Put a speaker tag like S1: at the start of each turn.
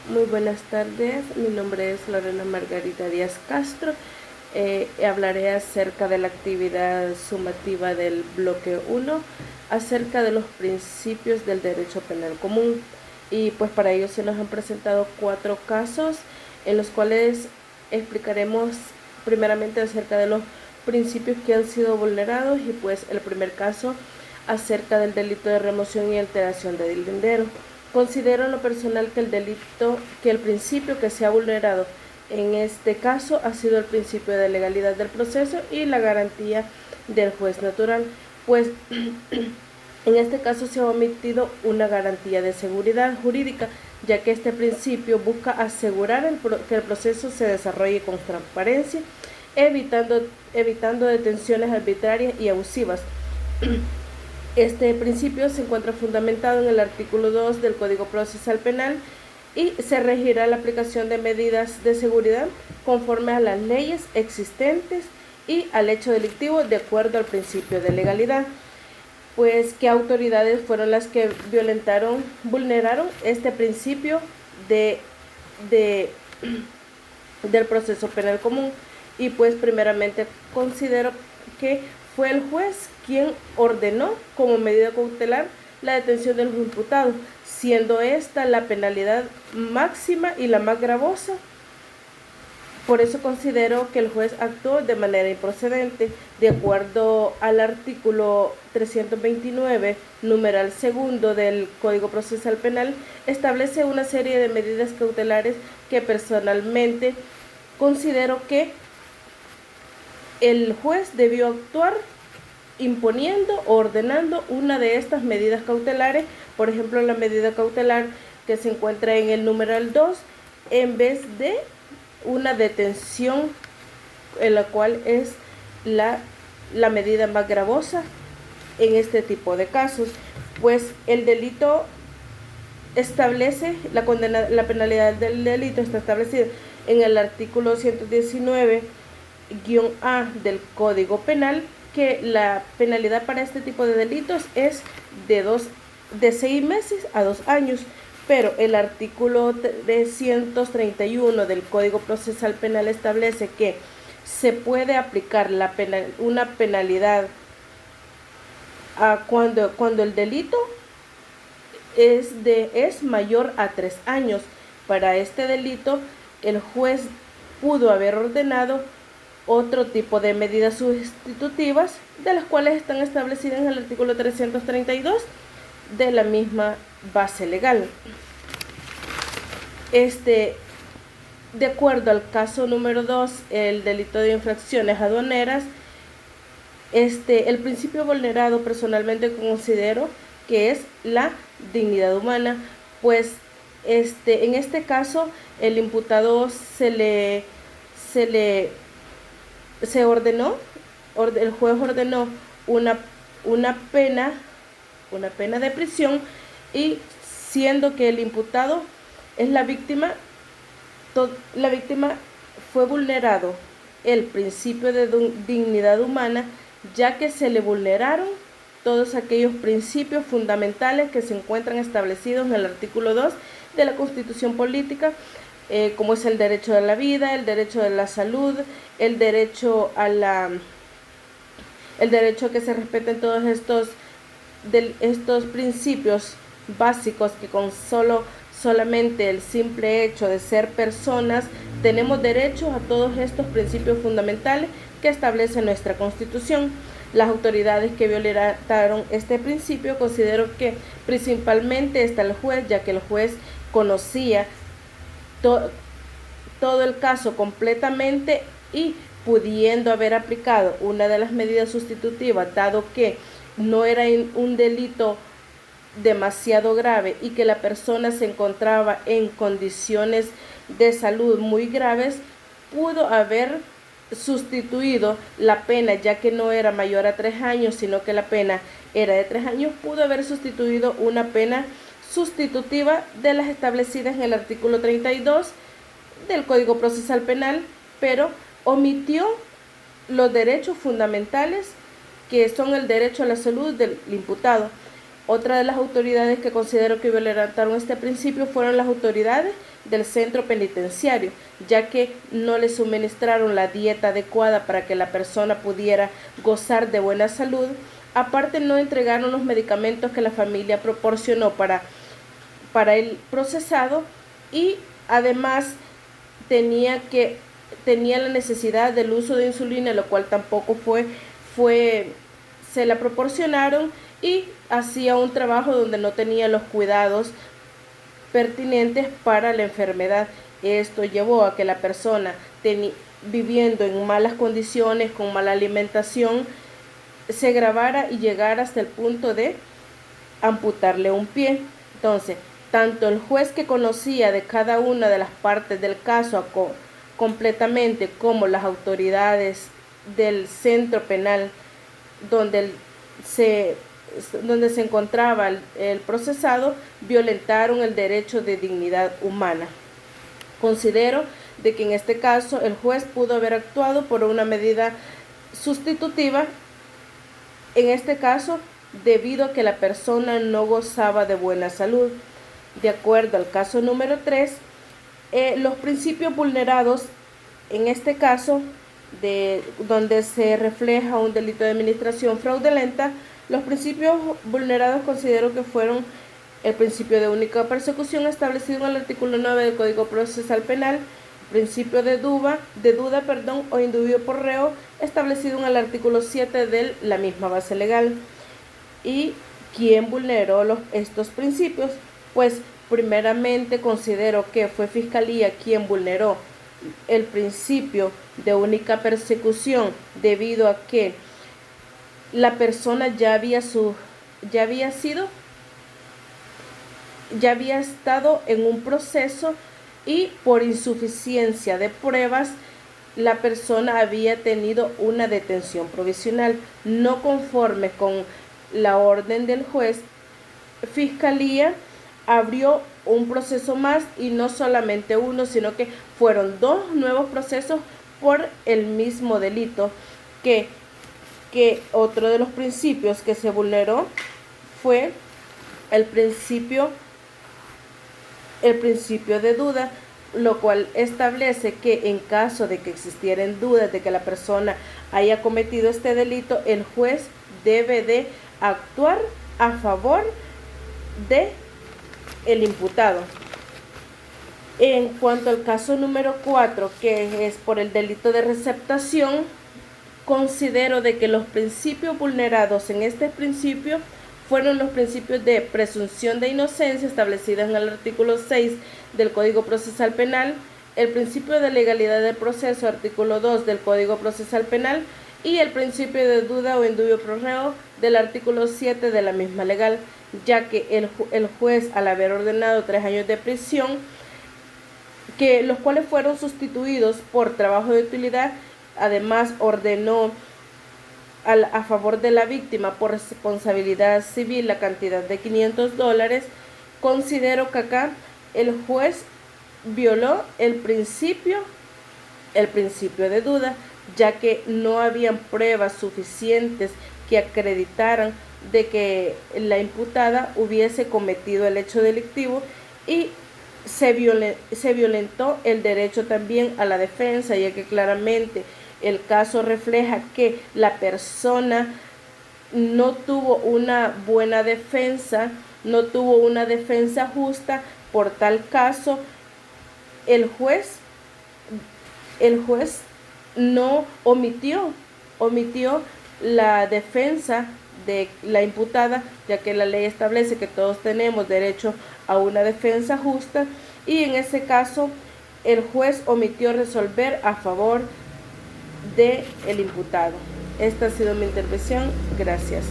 S1: Muy buenas tardes, mi nombre es Lorena Margarita Díaz Castro. Hablaré acerca de la actividad sumativa del bloque 1, acerca de los principios del derecho penal común. Y pues para ello se nos han presentado 4 casos en los cuales explicaremos primeramente acerca de los principios que han sido vulnerados y pues el primer caso acerca del delito de remoción y alteración de lindero. Considero en lo personal que el principio que se ha vulnerado en este caso ha sido el principio de legalidad del proceso y la garantía del juez natural, pues en este caso se ha omitido una garantía de seguridad jurídica, ya que este principio busca asegurar que el proceso se desarrolle con transparencia, evitando detenciones arbitrarias y abusivas. Este principio se encuentra fundamentado en el artículo 2 del Código Procesal Penal y se regirá la aplicación de medidas de seguridad conforme a las leyes existentes y al hecho delictivo de acuerdo al principio de legalidad. Pues, ¿qué autoridades fueron las que vulneraron este principio del proceso penal común? Y pues primeramente considero que fue el juez quien ordenó como medida cautelar la detención del imputado, siendo esta la penalidad máxima y la más gravosa. Por eso considero que el juez actuó de manera improcedente. De acuerdo al artículo 329, numeral segundo del Código Procesal Penal, establece una serie de medidas cautelares que personalmente considero que el juez debió actuar imponiendo o ordenando una de estas medidas cautelares. Por ejemplo, la medida cautelar que se encuentra en el numeral 2, en vez de una detención, en la cual es la medida más gravosa en este tipo de casos, pues el delito establece la penalidad del delito está establecida en el artículo 119-A del Código Penal, que la penalidad para este tipo de delitos es de 6 meses a 2 años, pero el artículo 331 del Código Procesal Penal establece que se puede aplicar una penalidad cuando el delito es mayor a 3 años. Para este delito, el juez pudo haber ordenado otro tipo de medidas sustitutivas, de las cuales están establecidas en el artículo 332 de la misma base legal. De acuerdo al caso número 2, el delito de infracciones aduaneras, el principio vulnerado personalmente considero que es la dignidad humana, pues en este caso el imputado el juez ordenó una pena de prisión, y siendo que el imputado es la víctima fue vulnerado el principio de dignidad humana, ya que se le vulneraron todos aquellos principios fundamentales que se encuentran establecidos en el artículo 2 de la Constitución Política, como es el derecho a la vida, el derecho a la salud, el derecho a que se respeten todos estos principios básicos, que con solamente el simple hecho de ser personas tenemos derecho a todos estos principios fundamentales que establece nuestra Constitución. Las autoridades que violentaron este principio, considero que principalmente está el juez, ya que el juez conocía todo el caso completamente, y pudiendo haber aplicado una de las medidas sustitutivas, dado que no era un delito demasiado grave y que la persona se encontraba en condiciones de salud muy graves, pudo haber sustituido la pena, ya que no era mayor a 3 años, sino que la pena era de 3 años, pudo haber sustituido una pena sustitutiva de las establecidas en el artículo 32 del Código Procesal Penal, pero omitió los derechos fundamentales, que son el derecho a la salud del imputado. Otra de las autoridades que considero que violentaron este principio fueron las autoridades del centro penitenciario, ya que no le suministraron la dieta adecuada para que la persona pudiera gozar de buena salud. Aparte, no entregaron los medicamentos que la familia proporcionó para el procesado, y además tenía la necesidad del uso de insulina, lo cual tampoco se la proporcionaron, y hacía un trabajo donde no tenía los cuidados pertinentes para la enfermedad. Esto llevó a que la persona, viviendo en malas condiciones, con mala alimentación, se agravara y llegara hasta el punto de amputarle un pie. Entonces, tanto el juez, que conocía de cada una de las partes del caso completamente, como las autoridades del centro penal donde se encontraba el procesado, violentaron el derecho de dignidad humana. Considero de que en este caso el juez pudo haber actuado por una medida sustitutiva, en este caso debido a que la persona no gozaba de buena salud. De acuerdo al caso número 3, los principios vulnerados en este caso, donde se refleja un delito de administración fraudulenta, los principios vulnerados considero que fueron el principio de única persecución establecido en el artículo 9 del Código Procesal Penal, principio de duda o indubio por reo establecido en el artículo 7 de la misma base legal. ¿Y quién vulneró estos principios? Pues primeramente considero que fue Fiscalía quien vulneró el principio de única persecución, debido a que la persona ya había estado en un proceso, y por insuficiencia de pruebas la persona había tenido una detención provisional. No conforme con la orden del juez, Fiscalía abrió un proceso más, y no solamente uno, sino que fueron 2 nuevos procesos por el mismo delito. Que otro de los principios que se vulneró fue el principio de duda, lo cual establece que en caso de que existieran dudas de que la persona haya cometido este delito, el juez debe de actuar a favor de el imputado. En cuanto al caso número 4, que es por el delito de receptación, considero de que los principios vulnerados en este principio fueron los principios de presunción de inocencia establecidos en el artículo 6 del Código Procesal Penal, el principio de legalidad del proceso, artículo 2 del Código Procesal Penal, y el principio de duda o indubio pro reo del artículo 7 de la misma legal, ya que el juez, al haber ordenado 3 años de prisión, los cuales fueron sustituidos por trabajo de utilidad, además ordenó a favor de la víctima por responsabilidad civil la cantidad de $500, considero que acá el juez violó el principio de duda, ya que no habían pruebas suficientes que acreditaran de que la imputada hubiese cometido el hecho delictivo, y se violentó el derecho también a la defensa, ya que claramente el caso refleja que la persona no tuvo una buena defensa, no tuvo una defensa justa. Por tal caso, el juez no omitió la defensa de la imputada, ya que la ley establece que todos tenemos derecho a una defensa justa, y en ese caso el juez omitió resolver a favor del imputado. Esta ha sido mi intervención. Gracias.